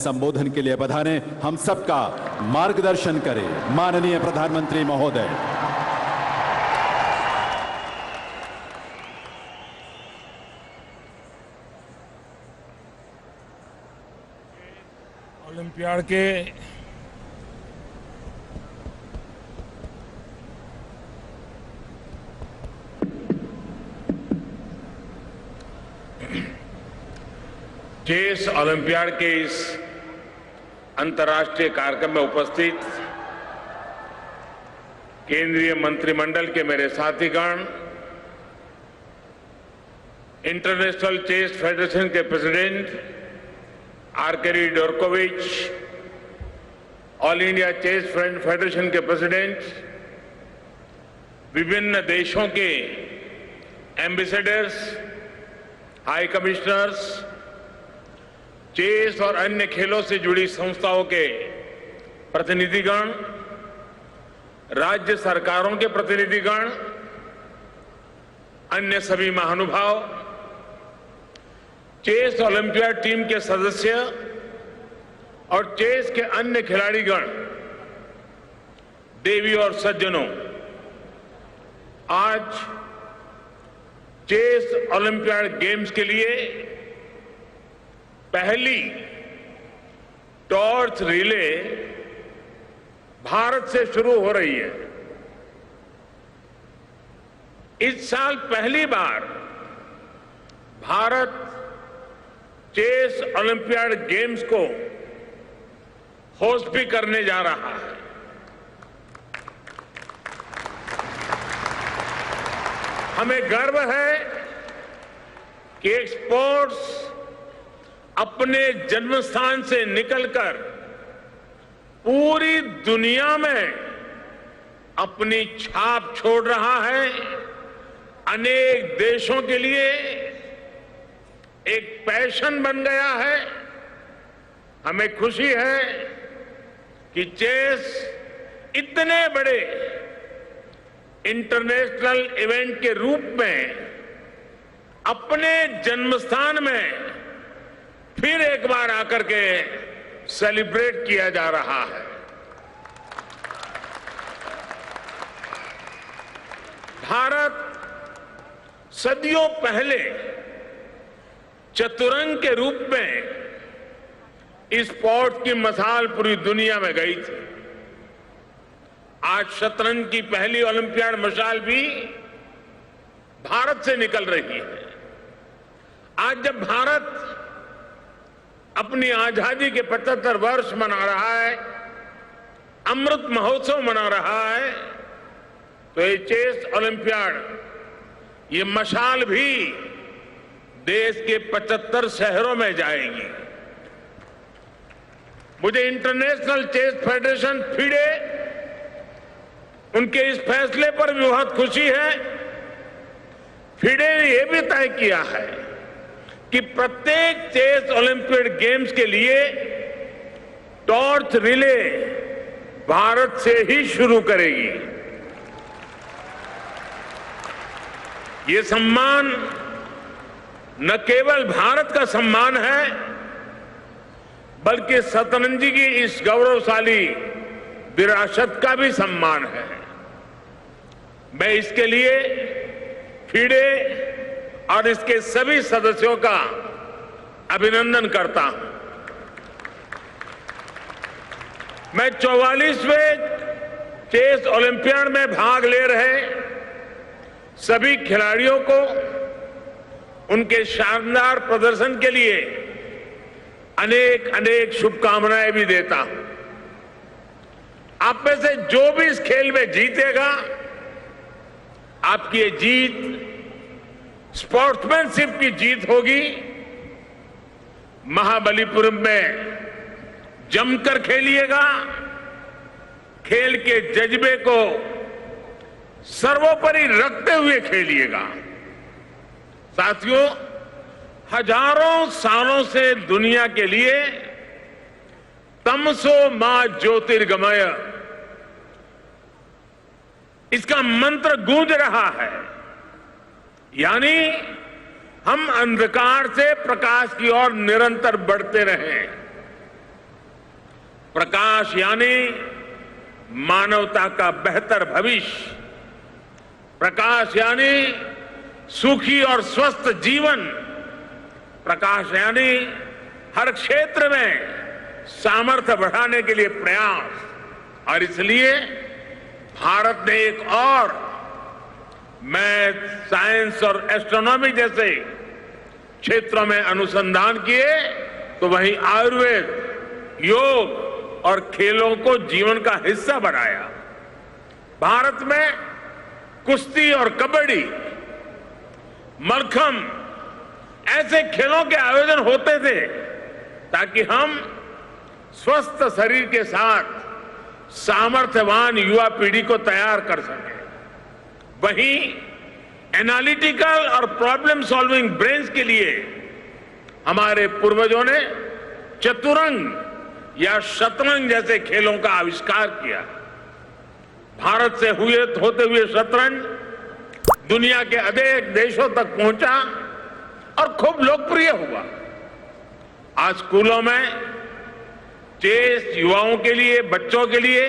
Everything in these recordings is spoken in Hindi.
संबोधन के लिए पधारे, हम सबका मार्गदर्शन करें माननीय प्रधानमंत्री महोदय। ओलंपियाड के चेस ओलंपियाड के इस अंतर्राष्ट्रीय कार्यक्रम में उपस्थित केंद्रीय मंत्रिमंडल के मेरे साथीगण, इंटरनेशनल चेस फेडरेशन के president Arkady Dvorkovich, all India chess federation के प्रेसिडेंट, विभिन्न देशों के एम्बेसडर्स, हाई कमिश्नर्स, चेस और अन्य खेलों से जुड़ी संस्थाओं के प्रतिनिधिगण, राज्य सरकारों के प्रतिनिधिगण, अन्य सभी महानुभाव, चेस ओलंपियाड टीम के सदस्य और चेस के अन्य खिलाड़ीगण, देवी और सज्जनों, आज चेस ओलंपियाड गेम्स के लिए पहली टॉर्च रिले भारत से शुरू हो रही है। इस साल पहली बार भारत चेस ओलंपियाड गेम्स को होस्ट भी करने जा रहा है। हमें गर्व है कि एक स्पोर्ट्स अपने जन्म स्थान से निकलकर पूरी दुनिया में अपनी छाप छोड़ रहा है। अनेक देशों के लिए एक पैशन बन गया है। हमें खुशी है कि चेस इतने बड़े इंटरनेशनल इवेंट के रूप में अपने जन्मस्थान में फिर एक बार आकर के सेलिब्रेट किया जा रहा है। भारत सदियों पहले चतुरंग के रूप में इस स्पोर्ट की मसाल पूरी दुनिया में गई थी। आज शतरंज की पहली ओलंपियाड मशाल भी भारत से निकल रही है। आज जब भारत अपनी आजादी के 75 वर्ष मना रहा है, अमृत महोत्सव मना रहा है, तो ये चेस ओलंपियाड, ये मशाल भी देश के 75 शहरों में जाएगी। मुझे इंटरनेशनल चेस फेडरेशन FIDE उनके इस फैसले पर भी बहुत खुशी है। FIDE ने यह भी तय किया है कि प्रत्येक चेस ओलंपियाड गेम्स के लिए टॉर्च रिले भारत से ही शुरू करेगी। ये सम्मान न केवल भारत का सम्मान है, बल्कि शतरंज की इस गौरवशाली विरासत का भी सम्मान है। मैं इसके लिए FIDE और इसके सभी सदस्यों का अभिनंदन करता हूं। मैं 44वें चेस ओलंपियाड में भाग ले रहे सभी खिलाड़ियों को उनके शानदार प्रदर्शन के लिए अनेक अनेक शुभकामनाएं भी देता हूं। आप में से जो भी इस खेल में जीतेगा, आपकी ये जीत स्पोर्ट्समैनशिप की जीत होगी। महाबलीपुरम में जमकर खेलिएगा, खेल के जज्बे को सर्वोपरि रखते हुए खेलिएगा। साथियों, हजारों सालों से दुनिया के लिए तमसो मा ज्योतिर्गमय, इसका मंत्र गूंज रहा है। यानी हम अंधकार से प्रकाश की ओर निरंतर बढ़ते रहें। प्रकाश यानी मानवता का बेहतर भविष्य, प्रकाश यानी सुखी और स्वस्थ जीवन, प्रकाश यानी हर क्षेत्र में सामर्थ्य बढ़ाने के लिए प्रयास। और इसलिए भारत ने एक और मैथ, साइंस और एस्ट्रोनॉमी जैसे क्षेत्रों में अनुसंधान किए तो वहीं आयुर्वेद, योग और खेलों को जीवन का हिस्सा बनाया। भारत में कुश्ती और कबड्डी, मलखंब ऐसे खेलों के आयोजन होते थे ताकि हम स्वस्थ शरीर के साथ सामर्थ्यवान युवा पीढ़ी को तैयार कर सकें। वहीं एनालिटिकल और प्रॉब्लम सॉल्विंग ब्रेन्स के लिए हमारे पूर्वजों ने चतुरंग या शतरंज जैसे खेलों का आविष्कार किया। भारत से होते हुए शतरंज दुनिया के अनेक देशों तक पहुंचा और खूब लोकप्रिय हुआ। आज स्कूलों में चेस युवाओं के लिए, बच्चों के लिए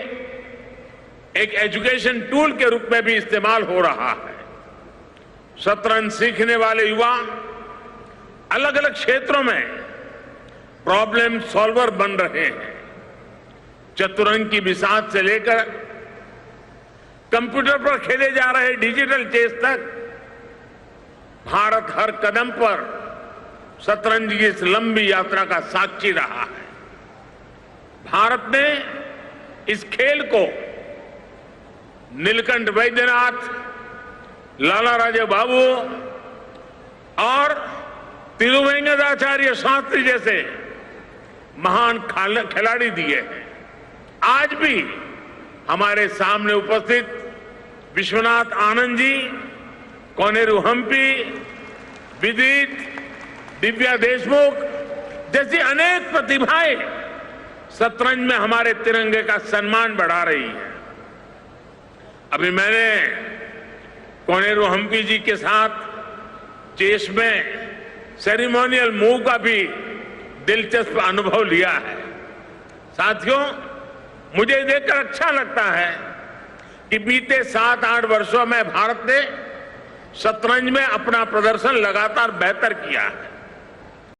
एक एजुकेशन टूल के रूप में भी इस्तेमाल हो रहा है। शतरंज सीखने वाले युवा अलग अलग क्षेत्रों में प्रॉब्लम सॉल्वर बन रहे हैं। चतुरंग की बिसात से लेकर कंप्यूटर पर खेले जा रहे डिजिटल चेस तक भारत हर कदम पर शतरंज की इस लंबी यात्रा का साक्षी रहा है। भारत ने इस खेल को नीलकंठ वैद्यनाथ, लाला राजे बाबू और तिरुवेंकटाचार्य शास्त्री जैसे महान खिलाड़ी दिए हैं। आज भी हमारे सामने उपस्थित विश्वनाथ आनंद जी, कोनेरू हम्पी, विदित, दिव्या देशमुख जैसी अनेक प्रतिभाएं शतरंज में हमारे तिरंगे का सम्मान बढ़ा रही है। अभी मैंने कोनेरू हम्पी जी के साथ चेस में सेरेमोनियल मूव का भी दिलचस्प अनुभव लिया है। साथियों, मुझे देखकर अच्छा लगता है कि बीते 7-8 वर्षों में भारत ने शतरंज में अपना प्रदर्शन लगातार बेहतर किया है।